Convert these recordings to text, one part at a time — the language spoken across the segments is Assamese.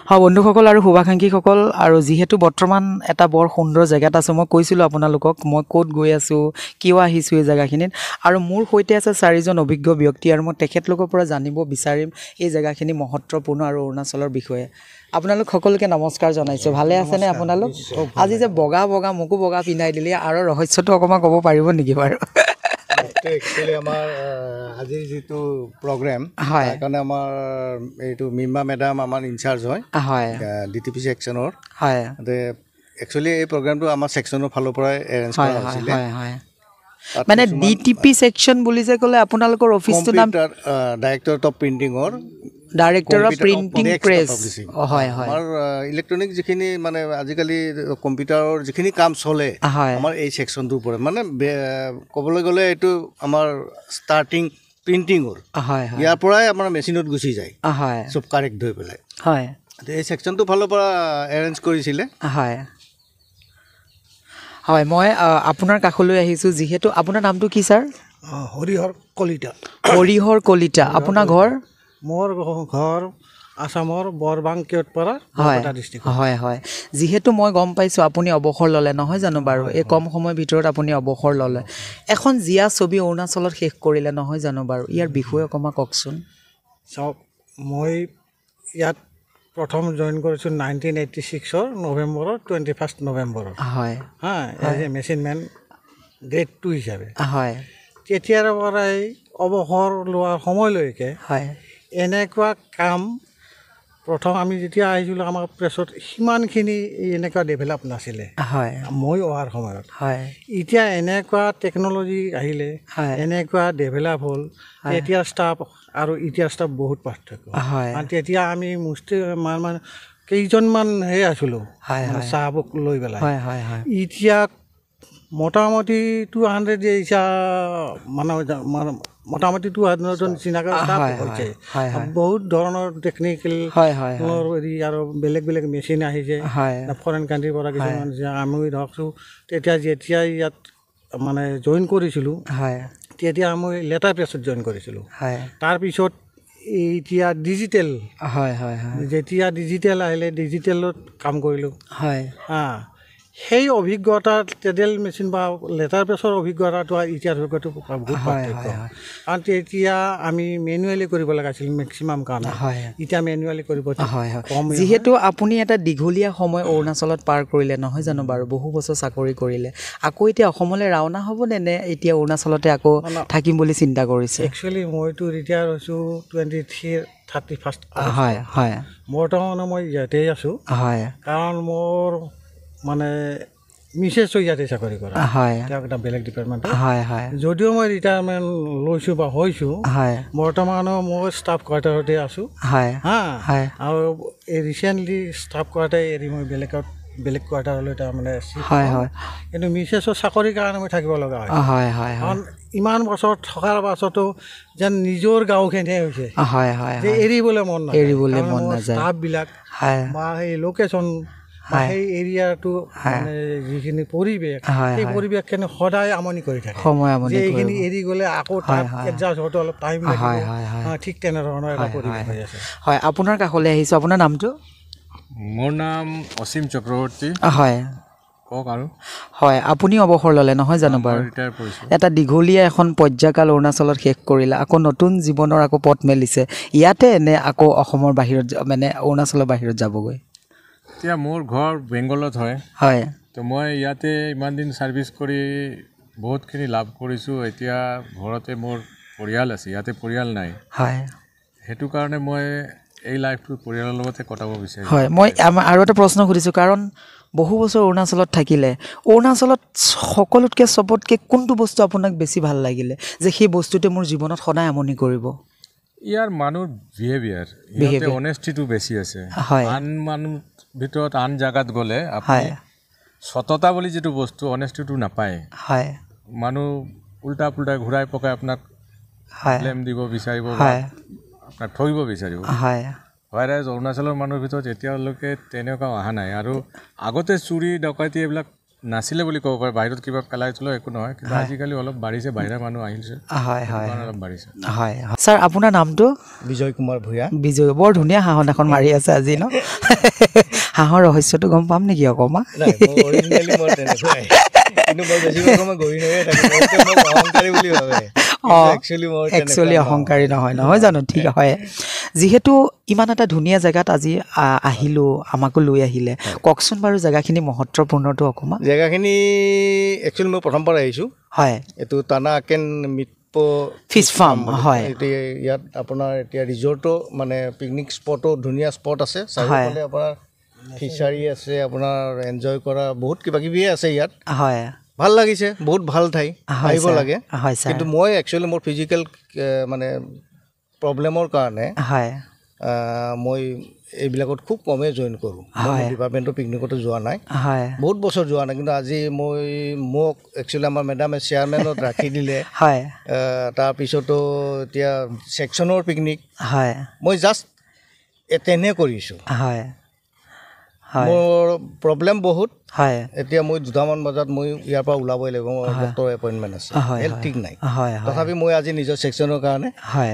হয় বন্ধুসকল আৰু শুভাকাংক্ষীসকল আৰু যেহেতু বৰ্তমান এটা বৰ সুন্দৰ জেগাত আছে মই কৈছিলোঁ আপোনালোকক মই ক'ত গৈ আছোঁ কিয় আহিছোঁ এই জেগাখিনিত আৰু মোৰ সৈতে আছে চাৰিজন অভিজ্ঞ ব্যক্তি আৰু মই তেখেতলোকৰ পৰা জানিব বিচাৰিম এই জেগাখিনি মহত্বপূৰ্ণ আৰু অৰুণাচলৰ বিষয়ে আপোনালোক সকলোকে নমস্কাৰ জনাইছোঁ ভালে আছেনে আপোনালোক আজি যে বগা বগা মোকো বগা পিন্ধাই দিলে আৰু ৰহস্যটো অকণমান ক'ব পাৰিব নেকি বাৰু একচুৱেলি আমাৰ আজিৰ যিটো প্ৰগ্ৰেম হয় সেইকাৰণে আমাৰ এইটো মিম্বা মেডাম আমাৰ ইনচাৰ্জ হয় হয় DTP ছেকশ্যনৰ হয় একচুৱেলি এই প্ৰগ্ৰেমটো আমাৰ ছেকশ্যনৰ ফালৰ পৰাই এৰেঞ্জ কৰা হৈছিলে মানে DTP ছেকশ্যন বুলি যে ক'লে আপোনালোকৰ অফিচটোৰ নাম ডাইৰেক্টৰ অফ প্ৰিণ্টিঙৰ ডাইৰেক্টৰ অফ প্ৰিণ্টিং প্ৰেছ হয় হয় আমাৰ ইলেক্ট্ৰনিক যিখিনি মানে আজিকালি কম্পিউটাৰৰ যিখিনি কাম চলে আমাৰ এই ছেকশ্যনটোৰ পৰা মানে ক'বলৈ গ'লে এইটো আমাৰ ষ্টাৰ্টিং প্ৰিণ্টিঙৰ ইয়াৰ পৰাই আমাৰ মেচিনত গুচি যায় চব কাৰেক্ট হৈ পেলাই হয় এই ছেকশ্যনটোৰ ফালৰ পৰা এৰেঞ্জ কৰিছিলে হয় হয় মই আপোনাৰ কাষলৈ আহিছোঁ যিহেতু আপোনাৰ নামটো কি ছাৰ হৰিহৰ কলিতা আপোনাৰ ঘৰ মোৰ ঘৰ আসামৰ বৰবাংকিয়ত পৰা বৰপেটা ডিষ্ট্ৰিক্ট হয় হয় যেহেতু মই গম পাইছোঁ আপুনি অৱসৰ ল'লে নহয় জানো বাৰু এই কম সময়ৰ ভিতৰত আপুনি অৱসৰ ল'লে এখন জীয়া ছবি অৰুণাচলত শেষ কৰিলে নহয় জানো বাৰু ইয়াৰ বিষয়ে অকণমান কওকচোন চাওক মই ইয়াত প্ৰথম জইন কৰিছোঁ 1986 নৱেম্বৰৰ 21 নৱেম্বৰত হয় এজ এ মেচিনমেন গ্ৰেড 2 হিচাপে হয় তেতিয়াৰ পৰাই অৱসৰ লোৱাৰ সময়লৈকে হয় এনেকুৱা কাম প্ৰথম আমি যেতিয়া আহিছিলোঁ আমাৰ প্ৰেছত সিমানখিনি এনেকুৱা ডেভেলপ নাছিলে হয় মই অহাৰ সময়ত হয় এতিয়া এনেকুৱা টেকন'লজি আহিলে এনেকুৱা ডেভেলপ হ'ল তেতিয়াৰ ষ্টাফ আৰু এতিয়াৰ ষ্টাফ বহুত পাৰ্থক্য কাৰণ তেতিয়া আমি মানে কেইজনমান আছিলোঁ চাহাবক লৈ পেলাই এতিয়া মোটামুটি 200 যে ইচ্ছা মানে মোটামুটি 200জন চিনাকি ষ্টাফ হৈছে বহুত ধৰণৰ টেকনিকেল আৰু বেলেগ বেলেগ মেচিন আহিছে ফৰেইন কাণ্ট্ৰিৰ পৰা কিছুমান আমি ধৰকছোঁ তেতিয়া যেতিয়া ইয়াত মানে জইন কৰিছিলোঁ তেতিয়া আমি লেটাৰ প্ৰেছত জইন কৰিছিলোঁ তাৰপিছত এতিয়া ডিজিটেল যেতিয়া ডিজিটেল আহিলে ডিজিটেলত কাম কৰিলোঁ সেই অভিজ্ঞতা টেডেল মেচিন বা লেটাৰ প্ৰেছৰ অভিজ্ঞতাটো এতিয়াৰ অভিজ্ঞতাটো বহুত পাৰ্থক্য কাৰণ তেতিয়া আমি মেনুৱেলি কৰিব লগা আছিল মেক্সিমাম কাম এতিয়া মেনুৱেলি কৰিব যিহেতু আপুনি এটা দীঘলীয়া সময় অৰুণাচলত পাৰ কৰিলে নহয় জানো বাৰু বহু বছৰ চাকৰি কৰিলে আকৌ এতিয়া অসমলৈ ৰাওনা হ'ব নে এতিয়া অৰুণাচলতে আকৌ থাকিম বুলি চিন্তা কৰিছে একচুৱেলি মইতো ৰিটায়াৰ হৈছোঁ 31 হয় হয় বৰ্তমানে মই ইয়াতে আছোঁ কাৰণ মোৰ মানে মিছেছো ইয়াতে চাকৰি কৰা তেওঁক এটা বেলেগ ডিপাৰ্টমেণ্টত যদিও মই ৰিটায়াৰমেণ্ট লৈছোঁ বা হৈছোঁ বৰ্তমানো মই ষ্টাফ কোৱাৰ্টাৰতে আছোঁ আৰু এই ৰিচেণ্টলি ষ্টাফ কোৱাৰ্টাৰ এৰি মই বেলেগ কোৱাৰ্টাৰলৈ তাৰমানে কিন্তু মিছেছৰ চাকৰিৰ কাৰণে মই থাকিব লগা হয় কাৰণ ইমান বছৰ থকাৰ পাছতো যেন নিজৰ গাঁওখিনিহে হৈছে যে এৰিবলৈ মন নাযায় ষ্টাফবিলাক বা সেই লোকেশ্যন সেই এৰিয়াটো মানে যিখিনি পৰিৱেশ সেই পৰিৱেশখিনি সদায় আমনি কৰি থাকে যে এইখিনি এৰি গ'লে আকৌ তাত এডজাষ্ট হওঁতে অলপ টাইম লাগিব ঠিক তেনেধৰণৰ এটা পৰিৱেশ হৈ আছে হয় আপোনাৰ কাষলৈ আহিছোঁ আপোনাৰ নামটো মোৰ নাম অসীম চক্ৰৱৰ্তী হয় কওক আৰু হয় আপুনি অৱসৰ ল'লে নহয় জানো বাৰু এটা দীঘলীয়া এখন পৰ্যায়কাল অৰুণাচলত শেষ কৰিলে আকৌ নতুন জীৱনৰ আকৌ পথ মেলিছে ইয়াতে নে আকৌ অসমৰ বাহিৰত মানে অৰুণাচলৰ বাহিৰত যাবগৈ এতিয়া মোৰ ঘৰ বেংগলত হয় তো মই ইয়াতে ইমান দিন ছাৰ্ভিচ কৰি বহুতখিনি লাভ কৰিছোঁ এতিয়া ঘৰতে মোৰ পৰিয়াল আছে ইয়াতে পৰিয়াল নাই সেইটো কাৰণে মই এই লাইফটো পৰিয়ালৰ লগতে কটাব বিচাৰিছোঁ হয় মই আৰু এটা প্ৰশ্ন সুধিছোঁ কাৰণ বহু বছৰ অৰুণাচলত থাকিলে অৰুণাচলত সকলোতকৈ চবতকৈ কোনটো বস্তু আপোনাক বেছি ভাল লাগিলে যে সেই বস্তুটোৱে মোৰ জীৱনত সদায় আমনি কৰিব ইয়াৰ মানুহৰ বিহেভিয়াৰ ইয়াতে অনেষ্টিটো বেছি আছে আন মানুহ ভিতৰত আন জাগাত গ'লে আপুনি সততা বুলি যিটো বস্তু অনেষ্টিটো নাপায় মানুহ উল্টা পুল্টা ঘূৰাই পকাই আপোনাক ব্লেম দিব বিচাৰিব আপোনাক ঠগিব বিচাৰিব হোৱাইৰাজ অৰুণাচলৰ মানুহৰ ভিতৰত এতিয়ালৈকে তেনেকুৱা অহা নাই আৰু আগতে চুৰি ডকাইতি এইবিলাক নাছিলে বুলি ক'ব পাৰে, বাহিৰত কিবা পেলাই থ'লেও একো নহয়, কিন্তু আজিকালি অলপ বাঢ়িছে, বাহিৰা মানুহ আহিছে, অলপ বাঢ়িছে। হয় ছাৰ, আপোনাৰ নামটো? বিজয় কুমাৰ ভূঞা। বিজয়, বৰ ধুনীয়া হাঁহন এখন মাৰি আছে আজি ন? হাঁহৰ ৰহস্যটো গম পাম নেকি অকণমান? একচুৱেলি অহংকাৰী নহয় জানো? ঠিক হয়। যিহেতু ইমান এটা ধুনীয়া জেগাত আজি আহিলোঁ, আমাকো লৈ আহিলে, কওকচোন বাৰু জেগাখিনি মহত্বপূৰ্ণটো অকণমান। জেগাখিনি একচুৱেলি মই প্ৰথমবাৰ আহিছোঁ। হয়, এইটো টানাকেন ফিছ ফাৰ্ম। হয়, এতিয়া ইয়াত আপোনাৰ এতিয়া ৰিজৰ্টো মানে পিকনিক স্পটো ধুনীয়া স্পট আছে, চাৰিওফালে আপোনাৰ ফিচাৰী আছে, আপোনাৰ এনজয় কৰা বহুত কিবা কিবিয়ে আছে ইয়াত। হয়, ভাল লাগিছে, বহুত ভাল ঠাই, আহিব লাগে। কিন্তু মই একচুৱেলি মোৰ ফিজিকেল মানে প্ৰব্লেমৰ কাৰণে মই এইবিলাকত খুব কমেই জইন কৰোঁ। মই ডিপাৰ্টমেণ্টৰ পিকনিকতো যোৱা নাই, বহুত বছৰ যোৱা নাই। কিন্তু আজি মোক একচুৱেলি আমাৰ মেডামে চেয়াৰমেনত ৰাখি দিলে। তাৰপিছতো এতিয়া ছেকশ্যনৰ পিকনিক মই জাষ্ট এটেণ্ডে কৰিছোঁ। মোৰ প্ৰব্লেম বহুত। এতিয়া মই 2টামান বজাত মই ইয়াৰ পৰা ওলাবই লাগিব, মোৰ ডক্টৰৰ এপইণ্টমেণ্ট আছে, হেল্থ ঠিক নাই। তথাপি মই আজি নিজৰ ছেকশ্যনৰ কাৰণে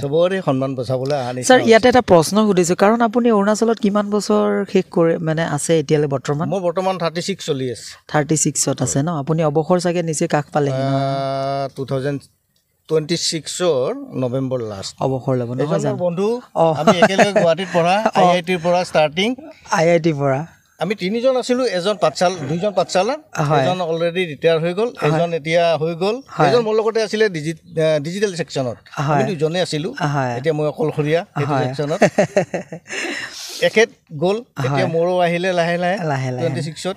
চবৰে সন্মান বচাবলৈ অহা নিচিনা। ছাৰ, ইয়াতে এটা প্ৰশ্ন সুধিছোঁ, কাৰণ আপুনি অৰুণাচলত কিমান বছৰ শেষ কৰে মানে আছে এতিয়ালৈ বৰ্তমান? মোৰ বৰ্তমান 36 চলি আছে। 36ত আছে ন? আপুনি অৱসৰ চাগে নিজে কাষ পালে? 2026 নৱেম্বৰ লাষ্ট অৱসৰ ল'ব নহয় বন্ধু। আমি একেলগে গুৱাহাটীত পঢ়া, IITৰ পৰা ষ্টাৰ্টিং। IITৰ পৰা আমি 3জন আছিলোঁ, 2জন পাঠশালাত, এজন অলৰেডি ৰিটায়াৰ হৈ গ'ল, এজন এতিয়া হৈ গ'ল, এজন মোৰ লগতে আছিলে ডিজিটেল ছেকশ্যনত, আমি 2জনে আছিলোঁ। এতিয়া মই অকলশৰীয়া সেইটো ছেকশ্যনত। এখেত গ'ল, এতিয়া মোৰো আহিলে লাহে লাহে 26ত।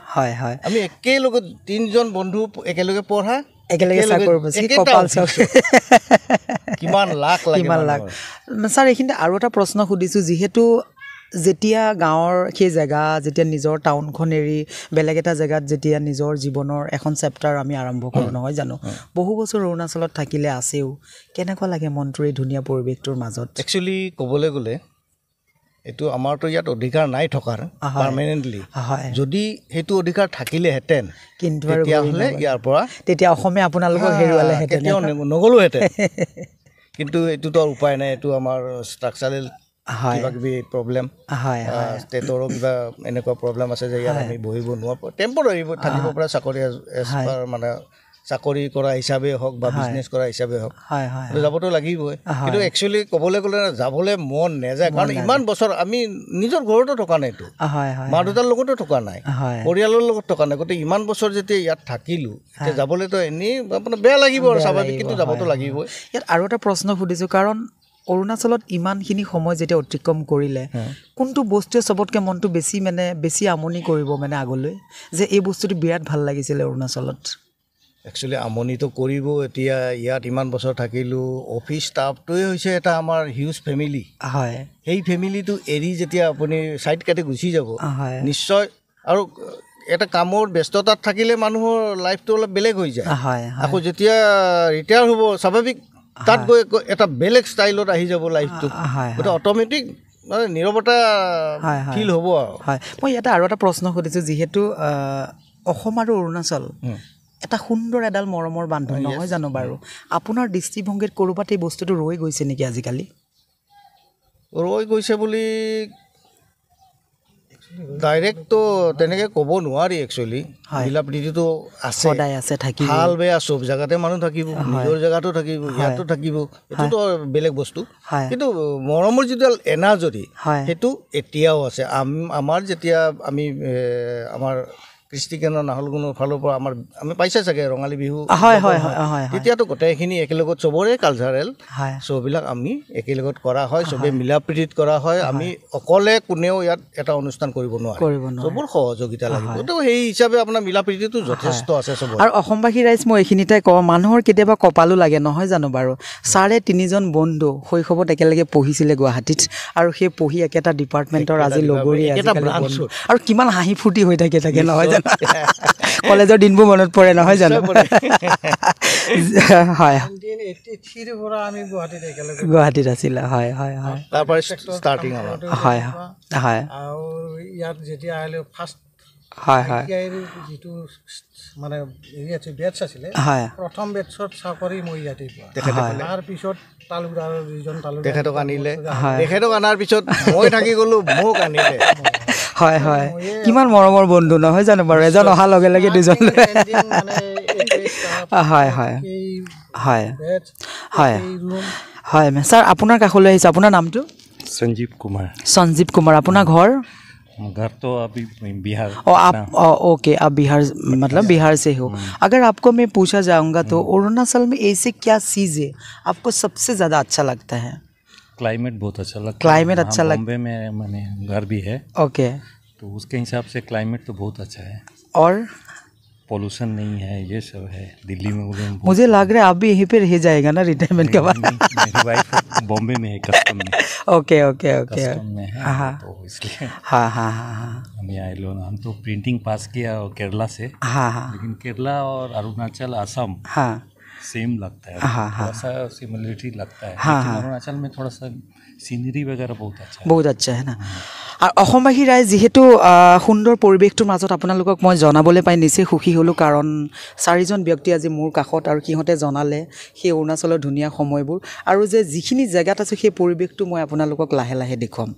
আমি একেলগে 3জন বন্ধু একেলগে পঢ়া, কিমান লাখ। ছাৰ, এইখিনিতে আৰু এটা প্ৰশ্ন সুধিছোঁ, যিহেতু যেতিয়া গাঁৱৰ সেই জেগা, যেতিয়া নিজৰ টাউনখন এৰি বেলেগ এটা জেগাত যেতিয়া নিজৰ জীৱনৰ এখন চেপ্টাৰ আমি আৰম্ভ কৰোঁ নহয় জানো? বহু বছৰ অৰুণাচলত থাকিলে আছেও, কেনেকুৱা লাগে মনটোৰ এই ধুনীয়া পৰিৱেশটোৰ মাজত? একচুৱেলি ক'বলৈ গ'লে এইটো আমাৰতো ইয়াত অধিকাৰ নাই থকাৰ পাৰ্মানেণ্টলি। যদি সেইটো অধিকাৰ থাকিলেহেঁতেন, কিন্তু তেতিয়াহ'লে ইয়াৰ পৰা তেতিয়া অসমে আপোনালোকক হেৰুৱালেহেঁতেন, নগ'লোহেঁতেন। কিন্তু এইটোতো উপায় নাই, এইটো আমাৰ ষ্ট্ৰাকচাৰেল কিবা কিবি প্ৰব্লেম, ষ্টেটৰো কিবা এনেকুৱা প্ৰব্লেম আছে যে ইয়াত আমি বহিব নোৱাৰোঁ, টেম্পৰাৰী থাকিব পৰা চাকৰি মানে চাকৰি কৰা হিচাপে হওক বা বিজনেছ কৰা হিচাপে হওক, যাবতো লাগিবই। কিন্তু একচুৱেলি ক'বলৈ গ'লে যাবলৈ মন নাযায়, কাৰণ ইমান বছৰ আমি নিজৰ ঘৰতো থকা নাইতো, মা দেউতাৰ লগতো থকা নাই, পৰিয়ালৰ লগত থকা নাই। গতিকে ইমান বছৰ যেতিয়া ইয়াত থাকিলোঁ, এতিয়া যাবলৈতো এনেই আপোনাৰ বেয়া লাগিব আৰু স্বাভাৱিক, কিন্তু যাবতো লাগিবই। ইয়াত আৰু এটা প্ৰশ্ন সুধিছোঁ, কাৰণ অৰুণাচলত ইমানখিনি সময় যেতিয়া অতিক্ৰম কৰিলে, কোনটো বস্তুৱে চবতকৈ মনটো বেছি আমনি কৰিব মানে আগলৈ, যে এই বস্তুটো বিৰাট ভাল লাগিছিলে অৰুণাচলত? একচুৱেলি আমনিটো কৰিব। এতিয়া ইয়াত ইমান বছৰ থাকিলোঁ, অফিচ ষ্টাফটোৱে হৈছে এটা আমাৰ হিউজ ফেমিলি। সেই ফেমিলিটো এৰি যেতিয়া আপুনি ছাইড কাটি গুচি যাব, নিশ্চয় আৰু এটা কামৰ ব্যস্ততাত থাকিলে মানুহৰ লাইফটো অলপ বেলেগ হৈ যায়। আকৌ যেতিয়া ৰিটায়াৰ হ'ব, স্বাভাৱিক তাত গৈ এটা বেলেগ ষ্টাইলত আহি যাব লাইফটো, গতিকে অট'মেটিক মানে নীৰৱতা ফিল হ'ব আৰু। মই ইয়াতে আৰু এটা প্ৰশ্ন সুধিছোঁ, যিহেতু অসম আৰু অৰুণাচল এটা সুন্দৰ এডাল মৰমৰ বান্ধোন নহয় জানো বাৰু? আপোনাৰ দৃষ্টিভংগীত ক'ৰবাত এই বস্তুটো ৰৈ গৈছে নেকি আজিকালি? ৰৈ গৈছে বুলি ডাইৰেক্টটো তেনেকৈ ক'ব নোৱাৰি। একচুৱেলি মিলা প্ৰীতিটো আছে, সদায় আছে, থাকিব। ভাল বেয়া চব জেগাতে মানুহ থাকিব, নিজৰ জেগাতো থাকিব, ইয়াতো থাকিব, এইটোতো বেলেগ বস্তু। কিন্তু মৰমৰ যিটো এনাজৰী, সেইটো এতিয়াও আছে। আমাৰ যেতিয়া আমি আমাৰ কৃষ্টিকেন্দ্ৰ নাহলগুণৰ ফালৰ পৰা আমি পাইছে চাগে ৰঙালী বিহু, তেতিয়াতো গোটেইখিনি একেলগত চবৰে কালচাৰেল শ্ব'বিলাক আমি একেলগত কৰা হয়, চবেই মিলা প্ৰীতিত কৰা হয়। আমি অকলে কোনেও ইয়াত এটা অনুষ্ঠান কৰিব নোৱাৰে, চবৰ সহযোগিতা লাগিব। তো সেই হিচাপে আপোনাৰ মিলা প্ৰীতিটো যথেষ্ট আছে চবৰ। আৰু অসমবাসী ৰাইজ, মই এইখিনিতে কওঁ, মানুহৰ কেতিয়াবা কপালো লাগে নহয় জানো বাৰু? 3.5জন বন্ধু শৈশৱত একেলগে পঢ়িছিলে গুৱাহাটীত, আৰু সেই পঢ়ি একেটা ডিপাৰ্টমেণ্টৰ আজি লগৰী, আৰু কিমান হাঁহি ফূৰ্তি হৈ থাকে নহয় জানো? কলেজৰ দিনবোৰ মনত পৰে নহয় জানো? হয়, গুৱাহাটীত আছিলে। হয় হয় হয়, তাৰ পৰা ষ্টাৰ্টিং আমাৰ। হয় হয়, আৰু ইয়াত যেতিয়া আহিলোঁ ফাৰ্ষ্ট হয় হয় যিটো মানে হেৰি আছে বেটছ আছিলে প্ৰথম বেটছত চাকৰি মই ইয়াতে পোৱা তাৰপিছত তালুকদাৰ যিজন তেখেতক আনিলে তেখেতক অনাৰ পিছত মই থাকি গ'লো মোক আনিলে হয় হয় কিমান মৰমৰ বন্ধু নহয় জানো বাৰু এজন অহাৰ লগে লগে দুজন হয় হয় হয় হয় হয় ছাৰ আপোনাৰ কাষলৈ আহিছে আপোনাৰ নামটো সঞ্জীৱ কুমাৰ আপোনাৰ ঘৰ घर तो अभी बिहार आप ओके आप बिहार मतलब बिहार से हो अगर आपको मैं पूछा जाऊंगा तो अरुणाचल में ऐसे क्या चीज़ है आपको सबसे ज़्यादा अच्छा लगता है क्लाइमेट बहुत अच्छा लगता है क्लाइमेट अच्छा लगता है बॉम्बे में मैंने घर भी है ओके तो उसके हिसाब से क्लाइमेट तो बहुत अच्छा है और पोल्यूशन नहीं है ये सब है दिल्ली में मुझे लग रहा है आप भी यहीं पे रह जाएगा ना रिटायरमेंट के बाद मेरी वाइफ बॉम्बे में है कस्टम में ओके ओके ओके कस्टम में है तो इसलिए हाँ हाँ हाँ हम यहाँ लोग हम तो प्रिंटिंग पास किया केरला से हाँ हाँ लेकिन केरला और अरुणाचल असम हाँ सेम लगता है थोड़ा सा सिमिलरिटी लगता है अरुणाचल में थोड़ा सा सीनरी वगैरह बहुत अच्छा है ना আৰু অসমবাসী ৰাইজ যিহেতু সুন্দৰ পৰিৱেশটোৰ মাজত আপোনালোকক মই জনাবলৈ পাই নিচেই সুখী হ'লোঁ কাৰণ 4জন ব্যক্তি আজি মোৰ কাষত আৰু সিহঁতে জনালে সেই অৰুণাচলৰ ধুনীয়া সময়বোৰ আৰু যে যিখিনি জেগাত আছোঁ সেই পৰিৱেশটো মই আপোনালোকক লাহে লাহে দেখুৱাম